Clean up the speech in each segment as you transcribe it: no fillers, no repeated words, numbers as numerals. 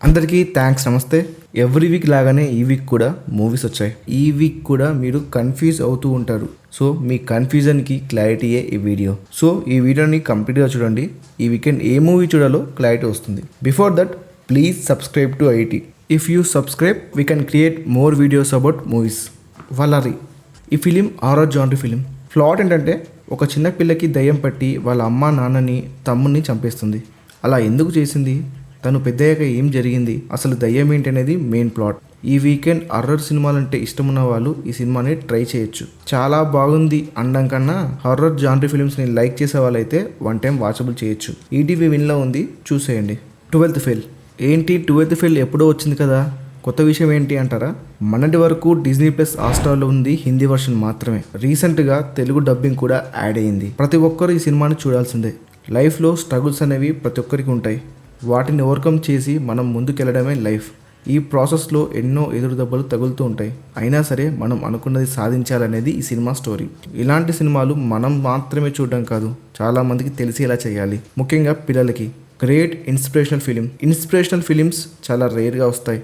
అందరికీ థ్యాంక్స్ నమస్తే. Every week లాగానే ఈ వీక్ కూడా మూవీస్ వచ్చాయి. ఈ వీక్ కూడా మీరు కన్ఫ్యూజ్ అవుతూ ఉంటారు. సో మీ కన్ఫ్యూజన్కి క్లారిటీయే ఈ వీడియో. సో ఈ వీడియోని కంప్లీట్గా చూడండి. ఈ వీకెండ్ ఏ మూవీ చూడాలో క్లారిటీ వస్తుంది. Before that please subscribe to it. If you subscribe we can create more videos about movies. Valaari ఈ film horror genre film. Plot ఏంటంటే ఒక చిన్న పిల్లకి దయ్యం పట్టి వాళ్ళ అమ్మ నాన్నని తమ్ముని చంపేస్తుంది. అలా ఎందుకు చేసింది, తను పెద్దయ్యాక ఏం జరిగింది, అసలు దయ్యం ఏంటి అనేది మెయిన్ ప్లాట్. ఈ వీకెండ్ హారర్ సినిమాలంటే ఇష్టమున్న వాళ్ళు ఈ సినిమాని ట్రై చేయొచ్చు. చాలా బాగుంది అనడం కన్నా హారర్ జానర్ ఫిలిమ్స్ని లైక్ చేసే వాళ్ళైతే వన్ టైం వాచబుల్ చేయొచ్చు. ఈటీవీ విన్లో ఉంది, చూసేయండి. 12th ఫెయిల్ ఏంటి? 12th ఫెయిల్ ఎప్పుడో వచ్చింది కదా, కొత్త విషయం ఏంటి అంటారా? మొన్నటి వరకు డిజ్నీ ప్లస్ హాట్‌స్టార్లో ఉంది హిందీ వర్షన్ మాత్రమే. రీసెంట్గా తెలుగు డబ్బింగ్ కూడా యాడ్ అయ్యింది. ప్రతి ఒక్కరు ఈ సినిమాని చూడాల్సిందే. లైఫ్లో స్ట్రగుల్స్ అనేవి ప్రతి ఒక్కరికి ఉంటాయి. వాటిని ఓవర్కమ్ చేసి మనం ముందుకెళ్ళడమే లైఫ్. ఈ ప్రాసెస్లో ఎన్నో ఎదురు దెబ్బలు తగులుతూ ఉంటాయి. అయినా సరే మనం అనుకున్నది సాధించాలనేది ఈ సినిమా స్టోరీ. ఇలాంటి సినిమాలు మనం మాత్రమే చూడడం కాదు, చాలామందికి తెలిసేలా చేయాలి. ముఖ్యంగా పిల్లలకి. గ్రేట్ ఇన్స్పిరేషనల్ ఫిలిమ్స్ చాలా రేర్గా వస్తాయి.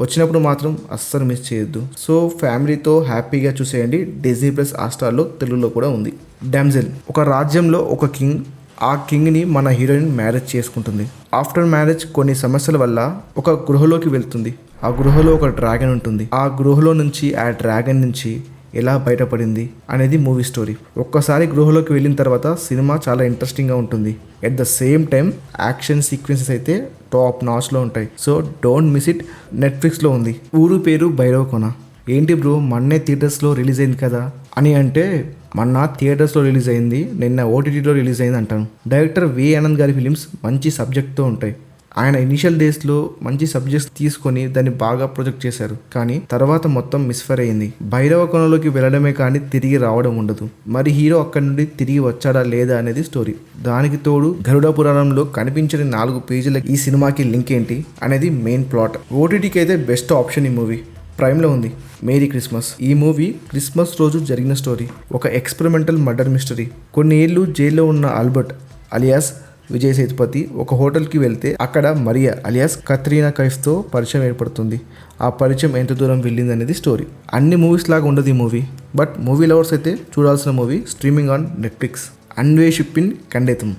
వచ్చినప్పుడు మాత్రం అస్సలు మిస్ చేయొద్దు. సో ఫ్యామిలీతో హ్యాపీగా చూసేయండి. డిజ్నీ ప్లస్ హాట్‌స్టార్లో తెలుగులో కూడా ఉంది. డామ్సెల్. ఒక రాజ్యంలో ఒక కింగ్. ఆ కింగ్ని మన హీరోయిన్ మ్యారేజ్ చేసుకుంటుంది. ఆఫ్టర్ మ్యారేజ్ కొన్ని సమస్యల వల్ల ఒక గృహలోకి వెళ్తుంది. ఆ గృహలో ఒక డ్రాగన్ ఉంటుంది. ఆ గృహలో నుంచి ఆ డ్రాగన్ నుంచి ఎలా బయటపడింది అనేది మూవీ స్టోరీ. ఒక్కసారి గృహలోకి వెళ్ళిన తర్వాత సినిమా చాలా ఇంట్రెస్టింగ్గా ఉంటుంది. At the same time action sequences అయితే టాప్ నాచ్లో ఉంటాయి. So don't miss it. నెట్ఫ్లిక్స్లో ఉంది. ఊరు పేరు భైరవకొన. ఏంటి బ్రో మొన్నే థియేటర్స్లో రిలీజ్ అయింది కదా అని అంటే, మొన్న థియేటర్స్లో రిలీజ్ అయింది, నిన్న ఓటీటీలో రిలీజ్ అయింది అంటాను. డైరెక్టర్ వి ఆనంద్ గారి ఫిలిమ్స్ మంచి సబ్జెక్ట్తో ఉంటాయి. ఆయన ఇనిషియల్ డేస్లో మంచి సబ్జెక్ట్స్ తీసుకొని దాన్ని బాగా ప్రొజెక్ట్ చేశారు. కానీ తర్వాత మొత్తం మిస్ఫైర్ అయింది. భైరవ కొనలోకి వెళ్ళడమే కానీ తిరిగి రావడం ఉండదు. మరి హీరో అక్కడి నుండి తిరిగి వచ్చాడా లేదా అనేది స్టోరీ. దానికి తోడు గరుడ పురాణంలో కనిపించని 4 పేజీల ఈ సినిమాకి లింక్ ఏంటి అనేది మెయిన్ ప్లాట్. ఓటీటీకి అయితే బెస్ట్ ఆప్షన్ ఈ మూవీ. ప్రైమ్లో ఉంది. Merry Christmas. ఈ మూవీ క్రిస్మస్ రోజు జరిగిన స్టోరీ. ఒక ఎక్స్పెరిమెంటల్ మర్డర్ మిస్టరీ. కొన్ని ఏళ్ళు జైల్లో ఉన్న ఆల్బర్ట్ అలియాస్ విజయ్ సేతుపతి ఒక హోటల్కి వెళ్తే అక్కడ మరియా అలియాస్ కత్రీనా కైఫ్తో పరిచయం ఏర్పడుతుంది. ఆ పరిచయం ఎంత దూరం వెళ్ళింది అనేది స్టోరీ. అన్ని మూవీస్ లాగా ఉండదు ఈ మూవీ, బట్ మూవీ లవర్స్ అయితే చూడాల్సిన movie. Streaming on Netflix. Anweshippin Kandethum.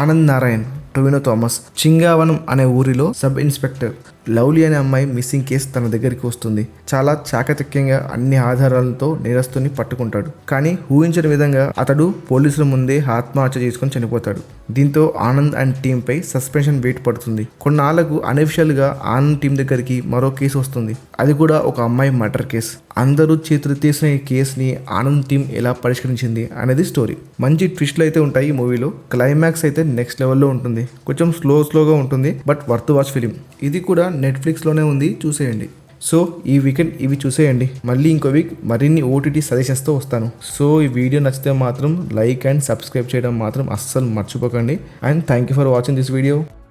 Anand Narayan, Tovino Thomas. Chingavanam అనే ఊరిలో సబ్ ఇన్స్పెక్టర్ లవ్లీ అనే అమ్మాయి మిస్సింగ్ కేసు తన దగ్గరికి వస్తుంది. చాలా చాకచక్యంగా అన్ని ఆధారాలతో నేరస్తుని పట్టుకుంటాడు. కానీ ఊహించని విధంగా అతడు పోలీసుల ముందే ఆత్మహత్య చేసుకొని చనిపోతాడు. దీంతో ఆనంద్ అండ్ టీం పై సస్పెన్షన్ వెయిట్ పడుతుంది. కొన్నాళ్లకు అనఫిషియల్గా ఆనంద్ టీం దగ్గరికి మరో కేసు వస్తుంది. అది కూడా ఒక అమ్మాయి మర్డర్ కేసు. అందరూ చేతులు తీసిన ఈ కేసుని ఆనంద్ టీం ఎలా పరిష్కరించింది అనేది స్టోరీ. మంచి ట్విస్ట్లు అయితే ఉంటాయి ఈ మూవీలో. క్లైమాక్స్ అయితే నెక్స్ట్ లెవెల్లో ఉంటుంది. కొంచెం స్లోగా ఉంటుంది, బట్ వర్త్ వాచ్ ఫిలిం. ఇది కూడా నెట్ఫ్లిక్స్లోనే ఉంది, చూసేయండి. సో ఈ వీకెండ్ ఇవి చూసేయండి. మళ్ళీ ఇంకో వీక్ మరిన్ని ఓటీటీ సజెషన్స్తో వస్తాను. సో ఈ వీడియో నచ్చితే మాత్రం లైక్ అండ్ సబ్స్క్రైబ్ చేయడం మాత్రం అస్సలు మర్చిపోకండి. And thank you for watching this video.